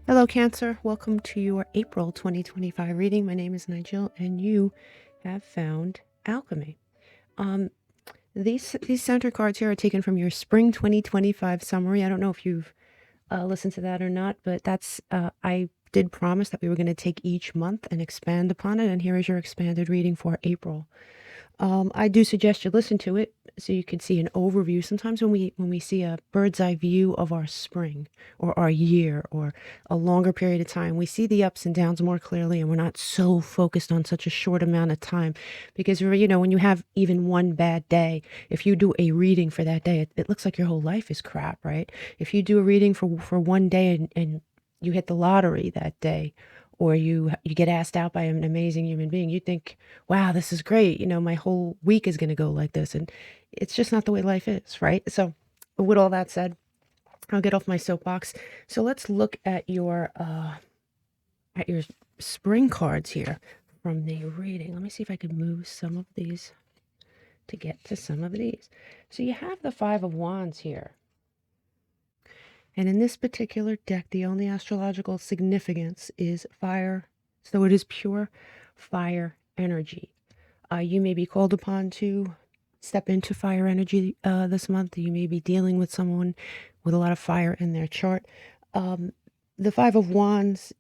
Hello, Cancer. Welcome to your April 2025 reading. My name is Nigel, and you have found Alchemy. These center cards here are taken from your Spring 2025 summary. I don't know if you've listened to that or not, but that's I did promise that we were going to take each month and expand upon it, and here is your expanded reading for April. I do suggest you listen to it so you can see an overview. Sometimes when we see a bird's eye view of our spring or our year or a longer period of time, we see the ups and downs more clearly, and we're not so focused on such a short amount of time. Because when you have even one bad day, if you do a reading for that day, it looks like your whole life is crap, right? If you do a reading for one day and you hit the lottery that day, or you get asked out by an amazing human being, you think, wow, this is great. My whole week is going to go like this. And it's just not the way life is, right? So with all that said, I'll get off my soapbox. So let's look at your spring cards here from the reading. Let me see if I can move some of these to get to some of these. So you have the Five of Wands here. And in this particular deck, the only astrological significance is fire. So it is pure fire energy. You may be called upon to step into fire energy this month. You may be dealing with someone with a lot of fire in their chart. The Five of Wands,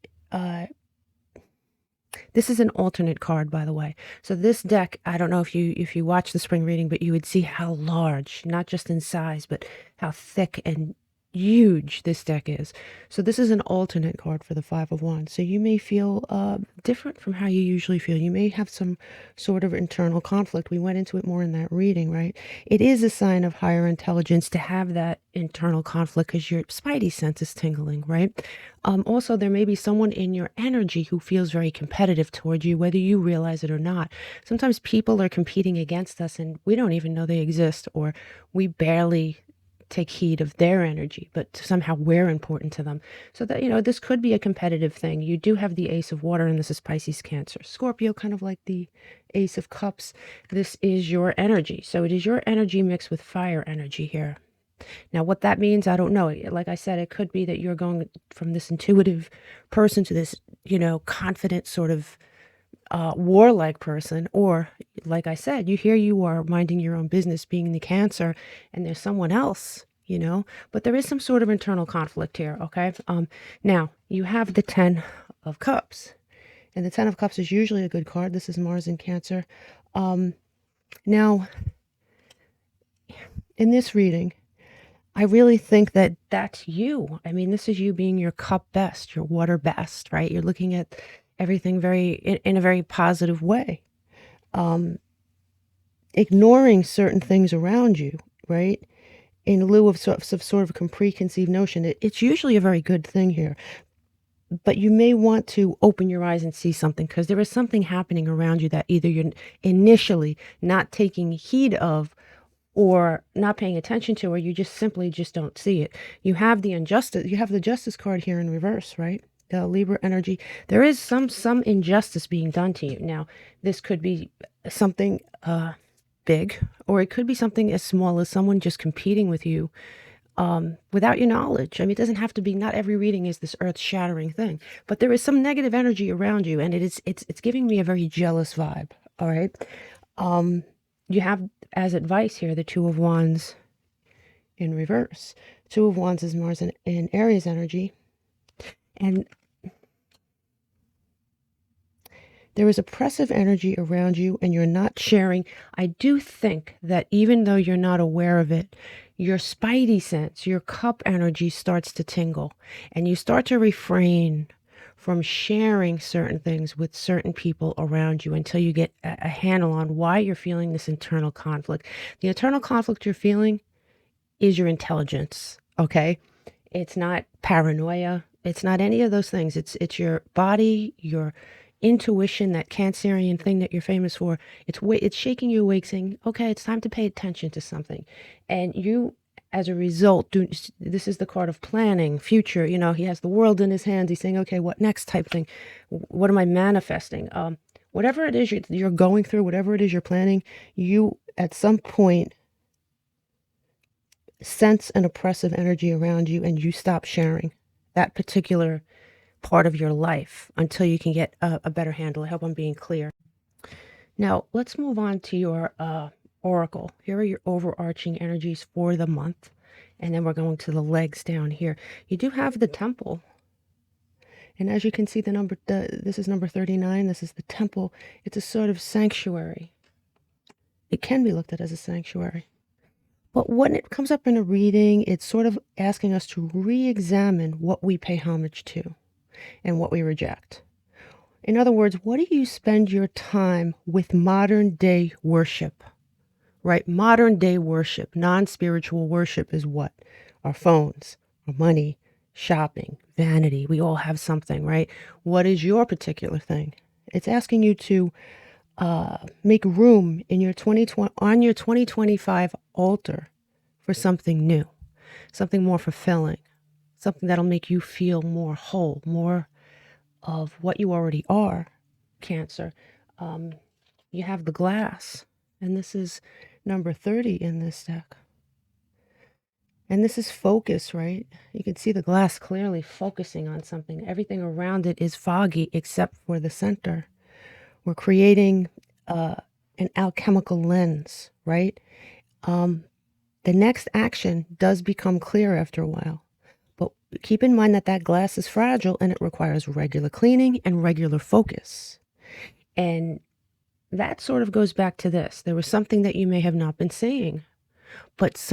this is an alternate card, by the way. So this deck, I don't know if you watch the spring reading, but you would see how large, not just in size, but how thick and huge this deck is. So this is an alternate card for the Five of Wands. So you may feel different from how you usually feel. You may have some sort of internal conflict. We went into it more in that reading, right? It is a sign of higher intelligence to have that internal conflict because your spidey sense is tingling, right? Also, there may be someone in your energy who feels very competitive toward you, whether you realize it or not. Sometimes people are competing against us and we don't even know they exist, or we barely take heed of their energy, but somehow we're important to them. So that, this could be a competitive thing. You do have the Ace of Water, and this is Pisces, Cancer, Scorpio, kind of like the Ace of Cups. This is your energy. So it is your energy mixed with fire energy here. Now, what that means, I don't know. Like I said, it could be that you're going from this intuitive person to this, confident sort of warlike person, or like I said, you are minding your own business, being the Cancer, and there's someone else, but there is some sort of internal conflict here. Okay. Now you have the Ten of Cups, and the Ten of Cups is usually a good card. This is Mars in Cancer. Now in this reading, I really think that that's you. I mean, this is you being your cup best, your water best, right? You're looking at everything in a very positive way. Ignoring certain things around you, right? In lieu of sort of a preconceived notion. It's usually a very good thing here. But you may want to open your eyes and see something, because there is something happening around you that either you're initially not taking heed of or not paying attention to, or you just don't see it. You have the Justice card here in reverse, right? Libra energy. There is some injustice being done to you. Now, this could be something big, or it could be something as small as someone just competing with you without your knowledge. I mean, it doesn't have to be, not every reading is this earth-shattering thing, but there is some negative energy around you, and it's giving me a very jealous vibe. All right. You have as advice here the Two of Wands in reverse. Two of Wands is Mars in Aries energy. And there is oppressive energy around you and you're not sharing. I do think that even though you're not aware of it, your spidey sense, your cup energy starts to tingle, and you start to refrain from sharing certain things with certain people around you until you get a handle on why you're feeling this internal conflict. The internal conflict you're feeling is your intelligence, okay? It's not paranoia. It's not any of those things. It's your body, your intuition, that Cancerian thing that you're famous for. It's shaking you awake, saying, okay, it's time to pay attention to something. And you, as a result, this is the card of planning, future. He has the world in his hands. He's saying, okay, what next type thing? What am I manifesting? Whatever it is you're going through, whatever it is you're planning, you at some point sense an oppressive energy around you and you stop sharing that particular part of your life until you can get a better handle. I hope I'm being clear. Now, let's move on to your oracle. Here are your overarching energies for the month. And then we're going to the legs down here. You do have the temple. And as you can see, this is number 39. This is the temple. It's a sort of sanctuary. It can be looked at as a sanctuary. But when it comes up in a reading, it's sort of asking us to re-examine what we pay homage to and what we reject. In other words, what do you spend your time with modern day worship, right? Modern day worship, non-spiritual worship is what? Our phones, our money, shopping, vanity. We all have something, right? What is your particular thing? It's asking you to make room in your 2025 altar for something new, something more fulfilling, something that'll make you feel more whole, more of what you already are, Cancer. You have the glass, and this is number 30 in this deck. And this is focus, right? You can see the glass clearly focusing on something. Everything around it is foggy except for the center. We're creating an alchemical lens, right? The next action does become clear after a while. But keep in mind that that glass is fragile and it requires regular cleaning and regular focus. And that sort of goes back to this. There was something that you may have not been seeing, but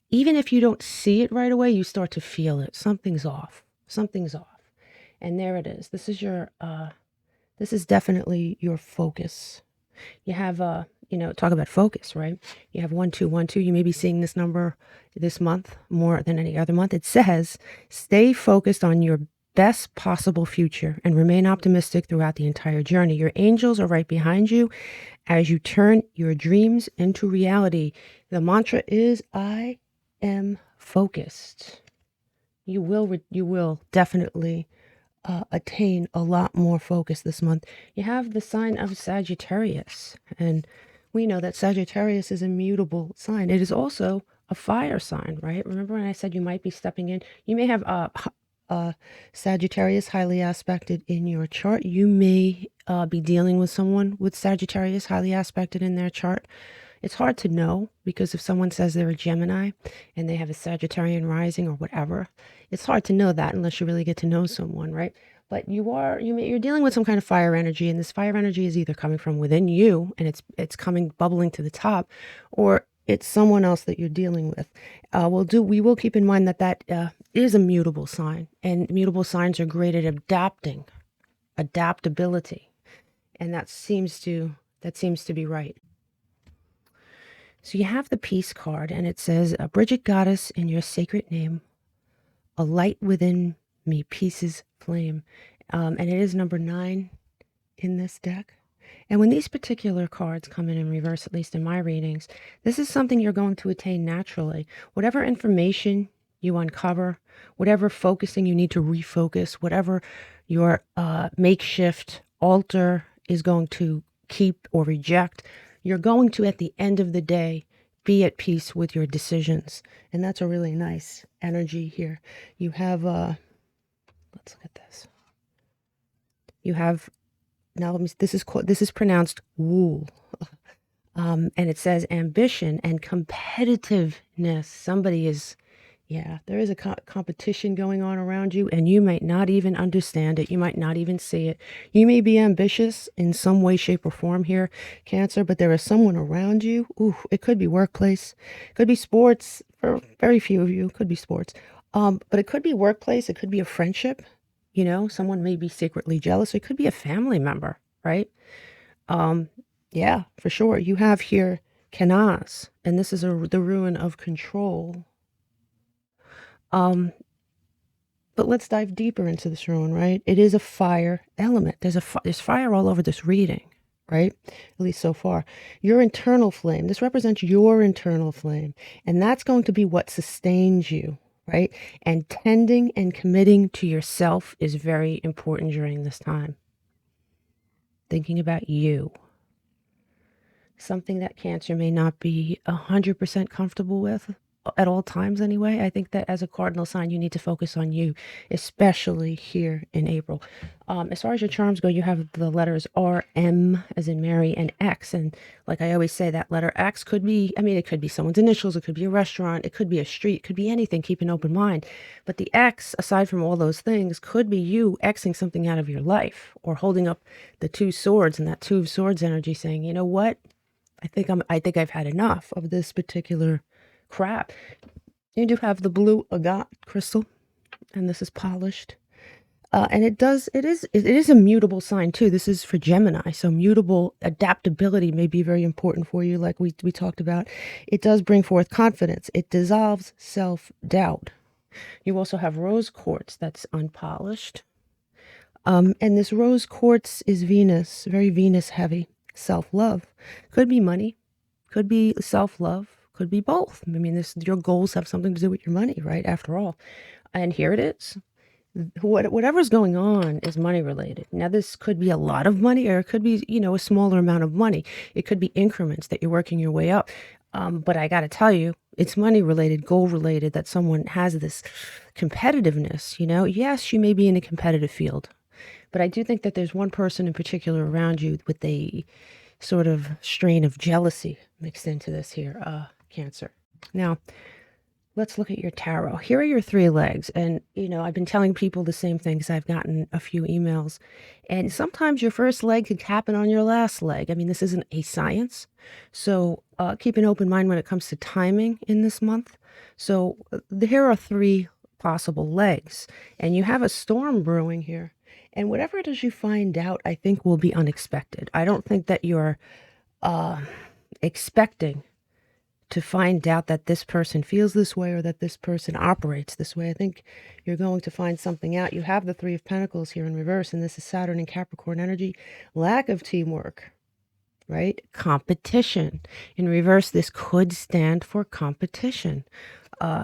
even if you don't see it right away, you start to feel it. Something's off. Something's off. And there it is. This is definitely your focus. You have, talk about focus, right? You have 1212. You may be seeing this number this month more than any other month. It says, stay focused on your best possible future and remain optimistic throughout the entire journey. Your angels are right behind you as you turn your dreams into reality. The mantra is, I am focused. You will definitely attain a lot more focus this month. You have the sign of Sagittarius, and we know that Sagittarius is a mutable sign. It is also a fire sign, right? Remember when I said you might be stepping in? You may have Sagittarius highly aspected in your chart. You may be dealing with someone with Sagittarius highly aspected in their chart. It's hard to know because if someone says they're a Gemini and they have a Sagittarian rising or whatever, it's hard to know that unless you really get to know someone, right? But you're dealing with some kind of fire energy, and this fire energy is either coming from within you and it's coming bubbling to the top, or it's someone else that you're dealing with. We will keep in mind that is a mutable sign, and mutable signs are great at adaptability, and that seems to be right. So you have the Peace card, and it says, Bridget Goddess, in your sacred name, a light within me, peace's flame. And it is number 9 in this deck. And when these particular cards come in reverse, at least in my readings, this is something you're going to attain naturally. Whatever information you uncover, whatever focusing you need to refocus, whatever your makeshift altar is going to keep or reject, you're going to, at the end of the day, be at peace with your decisions. And that's a really nice energy here. You have, let's look at this. You have, now this is pronounced wool. And it says ambition and competitiveness. Somebody is, there is a competition going on around you, and you might not even understand it. You might not even see it. You may be ambitious in some way, shape, or form here, Cancer, but there is someone around you. Ooh, it could be workplace, could be sports. For very few of you, it could be sports. But it could be workplace. It could be a friendship. Someone may be secretly jealous. It could be a family member, right? Yeah, for sure. You have here Kenaz, and this is the ruin of control. But let's dive deeper into this ruin, right? It is a fire element. There's fire all over this reading, right? At least so far. Your internal flame. This represents your internal flame, and that's going to be what sustains you, right? And tending and committing to yourself is very important during this time. Thinking about you. Something that Cancer may not be 100% comfortable with, at all times anyway. I think that as a cardinal sign, you need to focus on you, especially here in April. As far as your charms go, you have the letters R, M as in Mary, and X. And like I always say, that letter X could be, I mean, it could be someone's initials, it could be a restaurant, it could be a street, it could be anything. Keep an open mind. But the X, aside from all those things, could be you Xing something out of your life, or holding up the two swords and that two of swords energy saying, you know what? I think I've had enough of this particular crap. You do have the blue agate crystal, and this is polished. And it is a mutable sign too. This is for Gemini, so mutable adaptability may be very important for you, like we talked about. It does bring forth confidence. It dissolves self-doubt. You also have rose quartz that's unpolished. And this rose quartz is Venus, very Venus heavy. Self-love. Could be money, could be self-love, could be both. I mean, your goals have something to do with your money, right? After all. And here it is. Whatever's going on is money related. Now, this could be a lot of money, or it could be, a smaller amount of money. It could be increments that you're working your way up. But I got to tell you, it's money related, goal related, that someone has this competitiveness, Yes, you may be in a competitive field, but I do think that there's one person in particular around you with a sort of strain of jealousy mixed into this here, Cancer. Now, let's look at your tarot. Here are your three legs. And, I've been telling people the same thing because I've gotten a few emails. And sometimes your first leg could happen on your last leg. I mean, this isn't a science. So keep an open mind when it comes to timing in this month. So here are three possible legs. And you have a storm brewing here. And whatever it is you find out, I think will be unexpected. I don't think that you're expecting to find out that this person feels this way or that this person operates this way. I think you're going to find something out. You have the Three of Pentacles here in reverse, and this is Saturn and Capricorn energy. Lack of teamwork, right? Competition. In reverse, this could stand for competition.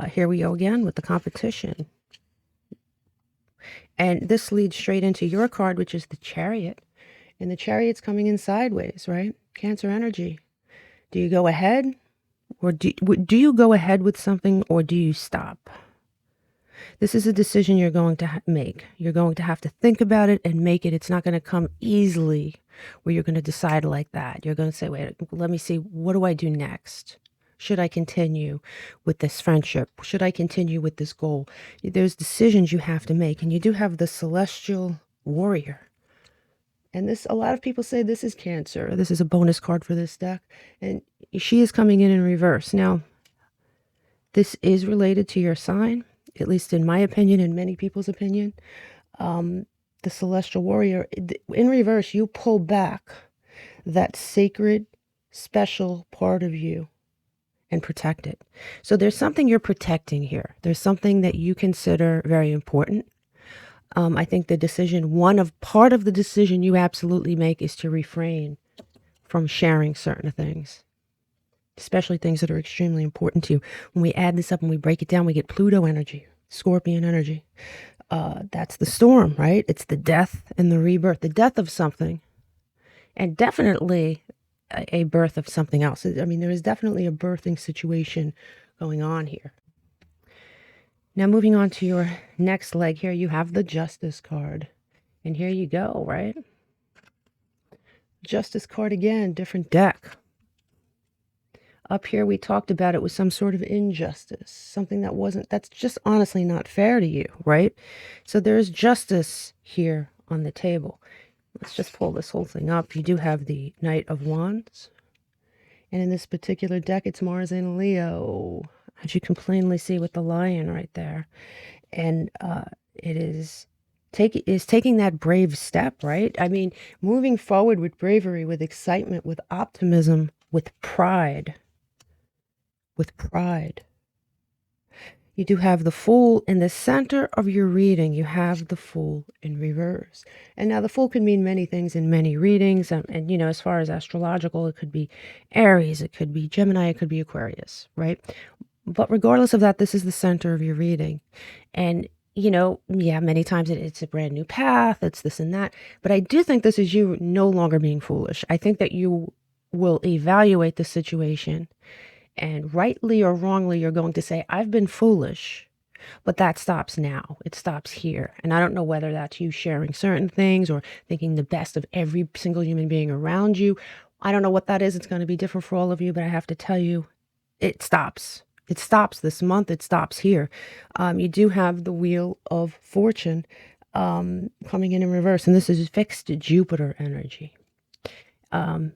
Here we go again with the competition. And this leads straight into your card, which is the Chariot. And the Chariot's coming in sideways, right? Cancer energy. Do you go ahead? Or do you go ahead with something, or do you stop? This is a decision you're going to make. You're going to have to think about it and make it. It's not going to come easily where you're going to decide like that. You're going to say, wait, let me see, what do I do next? Should I continue with this friendship? Should I continue with this goal? There's decisions you have to make. And you do have the Celestial Warrior. And this, a lot of people say this is Cancer. This is a bonus card for this deck. And she is coming in reverse. Now, this is related to your sign, at least in my opinion and many people's opinion. The Celestial Warrior, in reverse, you pull back that sacred, special part of you and protect it. So there's something you're protecting here. There's something that you consider very important. I think the decision, part of the decision you absolutely make is to refrain from sharing certain things, especially things that are extremely important to you. When we add this up and we break it down, we get Pluto energy, Scorpion energy. That's the storm, right? It's the death and the rebirth, the death of something, and definitely a birth of something else. I mean, there is definitely a birthing situation going on here. Now, moving on to your next leg here, you have the Justice card. And here you go, right? Justice card again, different deck. Up here, we talked about it was some sort of injustice, something that's just honestly not fair to you, right? So there's justice here on the table. Let's just pull this whole thing up. You do have the Knight of Wands. And in this particular deck, it's Mars in Leo, as you can plainly see with the lion right there. And it is taking that brave step, right? I mean, moving forward with bravery, with excitement, with optimism, with pride. With pride. You do have the Fool in the center of your reading. You have the Fool in reverse. And now the Fool can mean many things in many readings. And as far as astrological, it could be Aries, it could be Gemini, it could be Aquarius, right? But regardless of that, this is the center of your reading. And, many times it's a brand new path, it's this and that. But I do think this is you no longer being foolish. I think that you will evaluate the situation And rightly or wrongly, you're going to say, I've been foolish, but that stops now. It stops here. And I don't know whether that's you sharing certain things or thinking the best of every single human being around you. I don't know what that is. It's going to be different for all of you, but I have to tell you, it stops. It stops this month. It stops here. You do have the Wheel of Fortune coming in reverse, and this is fixed Jupiter energy. And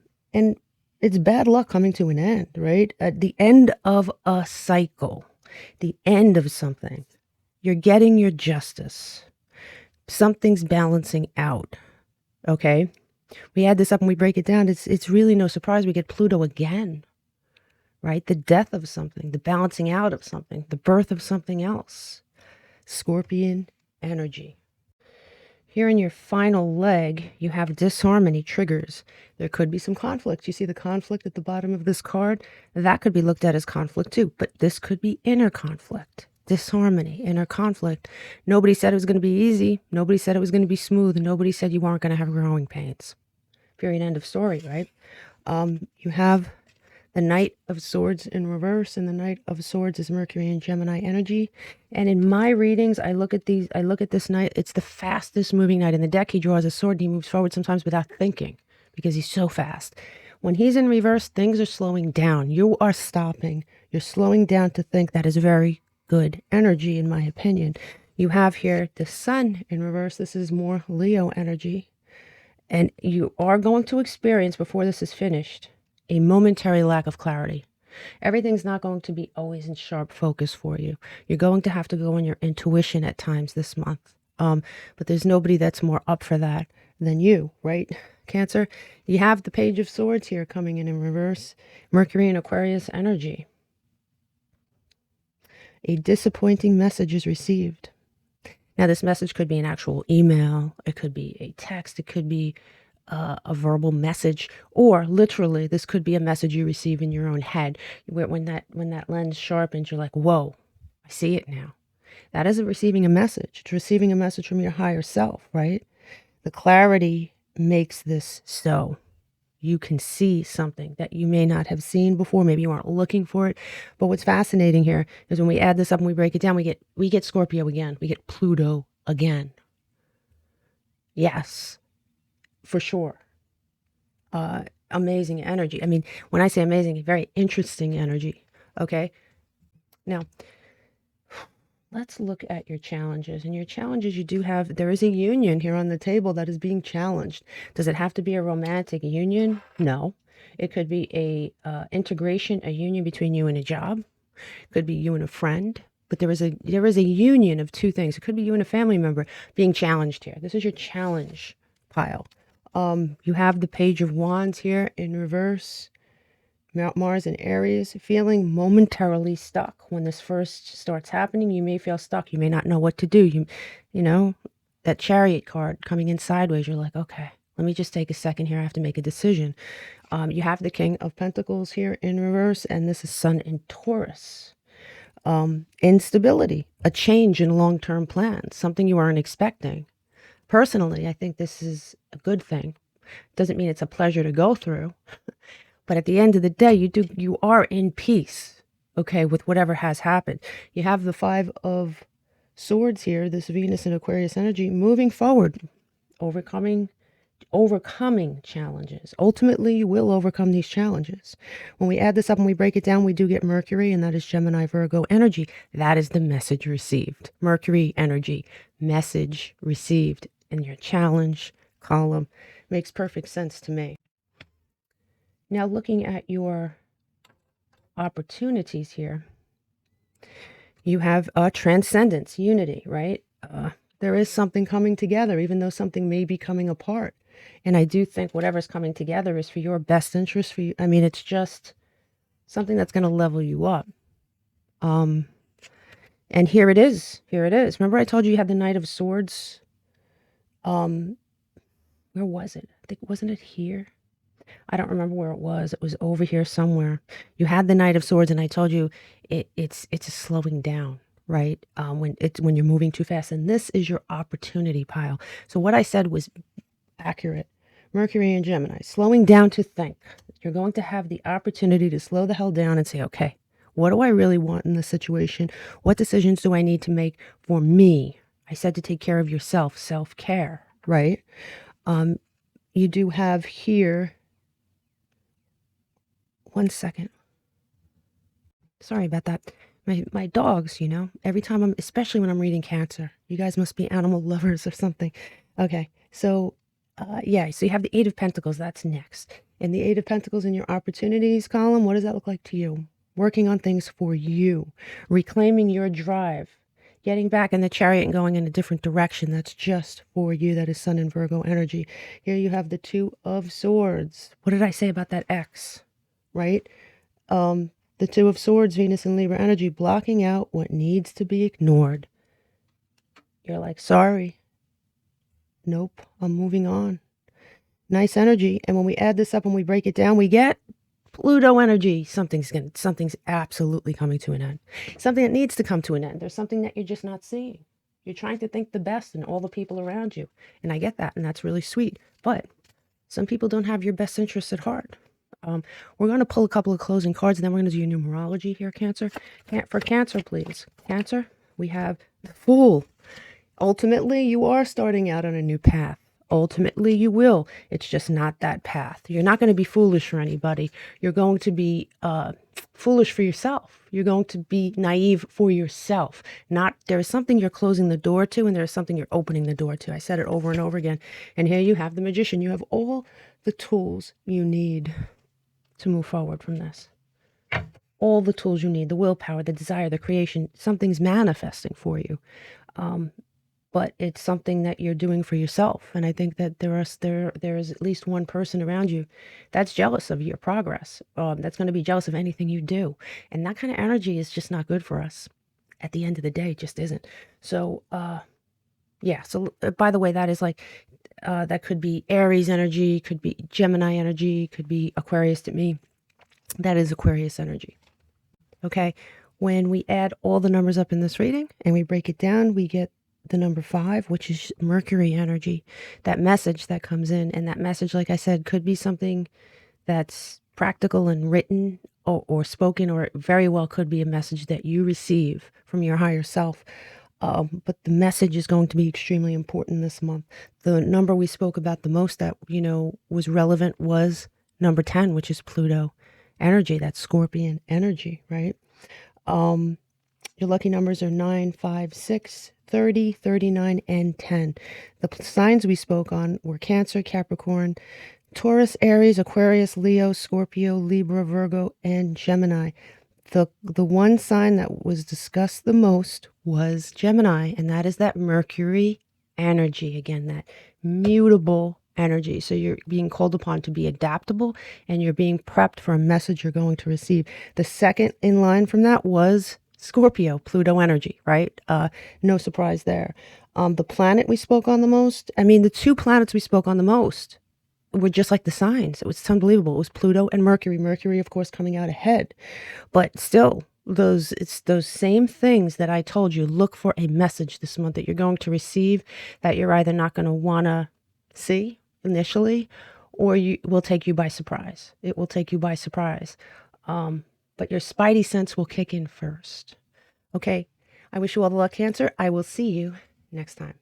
it's bad luck coming to an end, right? At the end of a cycle, the end of something, you're getting your justice. Something's balancing out, okay? We add this up and we break it down. It's really no surprise we get Pluto again, right? The death of something, the balancing out of something, the birth of something else. Scorpion energy. Here in your final leg, you have disharmony triggers. There could be some conflict. You see the conflict at the bottom of this card? That could be looked at as conflict too, but this could be inner conflict, disharmony, inner conflict. Nobody said it was going to be easy. Nobody said it was going to be smooth. Nobody said you weren't going to have growing pains. Period, end of story, right? You have the Knight of Swords in reverse, and the Knight of Swords is Mercury and Gemini energy. And in my readings, I look at this Knight, it's the fastest moving Knight in the deck. He draws a sword and he moves forward sometimes without thinking because he's so fast. When he's in reverse, things are slowing down. You are stopping. You're slowing down to think. That is very good energy, in my opinion. You have here the Sun in reverse. This is more Leo energy. And you are going to experience, before this is finished, a momentary lack of clarity. Everything's not going to be always in sharp focus for you. You're going to have to go on your intuition at times this month. But there's nobody that's more up for that than you, right, Cancer? You have the Page of Swords here coming in reverse. Mercury and Aquarius energy. A disappointing message is received. Now, this message could be an actual email. It could be a text. It could be a verbal message, or literally this could be a message you receive in your own head. When that lens sharpens, you're like, whoa, I see it now. That isn't receiving a message. It's receiving a message from your higher self, right? The clarity makes this so. You can see something that you may not have seen before. Maybe you aren't looking for it. But what's fascinating here is when we add this up and we break it down, we get Scorpio again. We get Pluto again. Yes. For sure. Amazing energy. I mean, when I say amazing, very interesting energy. Okay. Now, let's look at your challenges. And your challenges, you do have, there is a union here on the table that is being challenged. Does it have to be a romantic union? No. It could be a integration, a union between you and a job. It could be you and a friend. But there is a union of two things. It could be you and a family member being challenged here. This is your challenge pile. You have the Page of Wands here in reverse. Mars and Aries, feeling momentarily stuck. When this first starts happening, you may feel stuck. You may not know what to do. You know, that Chariot card coming in sideways, you're like, okay, let me just take a second here. I have to make a decision. You have the King of Pentacles here in reverse, and this is Sun in Taurus. Instability, a change in long-term plans, something you weren't expecting. Personally, I think this is a good thing. Doesn't mean it's a pleasure to go through, but at the end of the day, you are in peace, okay, with whatever has happened. You have the Five of Swords here, this Venus and Aquarius energy, moving forward, overcoming challenges. Ultimately, you will overcome these challenges. When we add this up and we break it down, we do get Mercury, and that is Gemini, Virgo energy. That is the message received. Mercury energy, message received in your challenge column. Makes perfect sense to me. Now, looking at your opportunities here, you have transcendence, unity, right? There is something coming together, even though something may be coming apart. And I do think whatever's coming together is for your best interest, for you. I mean, it's just something that's going to level you up. And here it is. Here it is. Remember I told you had the Knight of Swords? Where was it? I think, wasn't it here? I don't remember where it was. It was over here somewhere. You had the Knight of Swords, and I told you it's a slowing down, right? When you're moving too fast. And this is your opportunity pile. So what I said was accurate. Mercury and Gemini, slowing down to think, You're going to have the opportunity to slow the hell down and say, okay, what do I really want in this situation? What decisions do I need to make for me? I said to take care of yourself, self-care, right? You do have here, one second. Sorry about that. My dogs, you know, every time especially when I'm reading Cancer, you guys must be animal lovers or something. Okay, so yeah, so you have the Eight of Pentacles, that's next. And the Eight of Pentacles in your opportunities column, what does that look like to you? Working on things for you, reclaiming your drive, getting back in the chariot and going in a different direction. That's just for you. That is Sun and Virgo energy. Here you have the Two of Swords. What did I say about that X, right? The Two of Swords, Venus and Libra energy, blocking out what needs to be ignored. You're like, sorry. Nope, I'm moving on. Nice energy. And when we add this up and we break it down, we get Pluto energy. Something's absolutely coming to an end. Something that needs to come to an end. There's something that you're just not seeing. You're trying to think the best in all the people around you. And I get that, and that's really sweet. But some people don't have your best interests at heart. We're going to pull a couple of closing cards, and then we're going to do your numerology here, Cancer. For Cancer, please. Cancer, we have the Fool. Ultimately, you are starting out on a new path. Ultimately, you will. It's just not that path. You're not going to be foolish for anybody. You're going to be foolish for yourself. You're going to be naive for yourself. There is something you're closing the door to, and there is something you're opening the door to. I said it over and over again. And here you have the Magician. You have all the tools you need to move forward from this. All the tools you need, the willpower, the desire, the creation, something's manifesting for you. But it's something that you're doing for yourself. And I think that there is at least one person around you that's jealous of your progress, that's going to be jealous of anything you do. And that kind of energy is just not good for us. At the end of the day, it just isn't. So, yeah. So, by the way, that is like, that could be Aries energy, could be Gemini energy, could be Aquarius to me. That is Aquarius energy. Okay. When we add all the numbers up in this reading and we break it down, we get the number 5, which is Mercury energy, that message that comes in. And that message, like I said, could be something that's practical and written or spoken, or it very well could be a message that you receive from your higher self. But the message is going to be extremely important this month. The number we spoke about the most that, was relevant was number 10, which is Pluto energy. That's Scorpion energy, right? Your lucky numbers are 9, 5, 6, 30, 39, and 10. The signs we spoke on were Cancer, Capricorn, Taurus, Aries, Aquarius, Leo, Scorpio, Libra, Virgo, and Gemini. The one sign that was discussed the most was Gemini, and that is that Mercury energy. Again, that mutable energy. So you're being called upon to be adaptable, and you're being prepped for a message you're going to receive. The second in line from that was Scorpio, Pluto energy, right? No surprise there. The planet we spoke on the most, the two planets we spoke on the most were just like the signs. It was unbelievable. It was Pluto and Mercury. Mercury, of course, coming out ahead. But still, it's those same things that I told you. Look for a message this month that you're going to receive that you're either not going to want to see initially, or will take you by surprise. It will take you by surprise. But your spidey sense will kick in first. Okay, I wish you all the luck, Cancer. I will see you next time.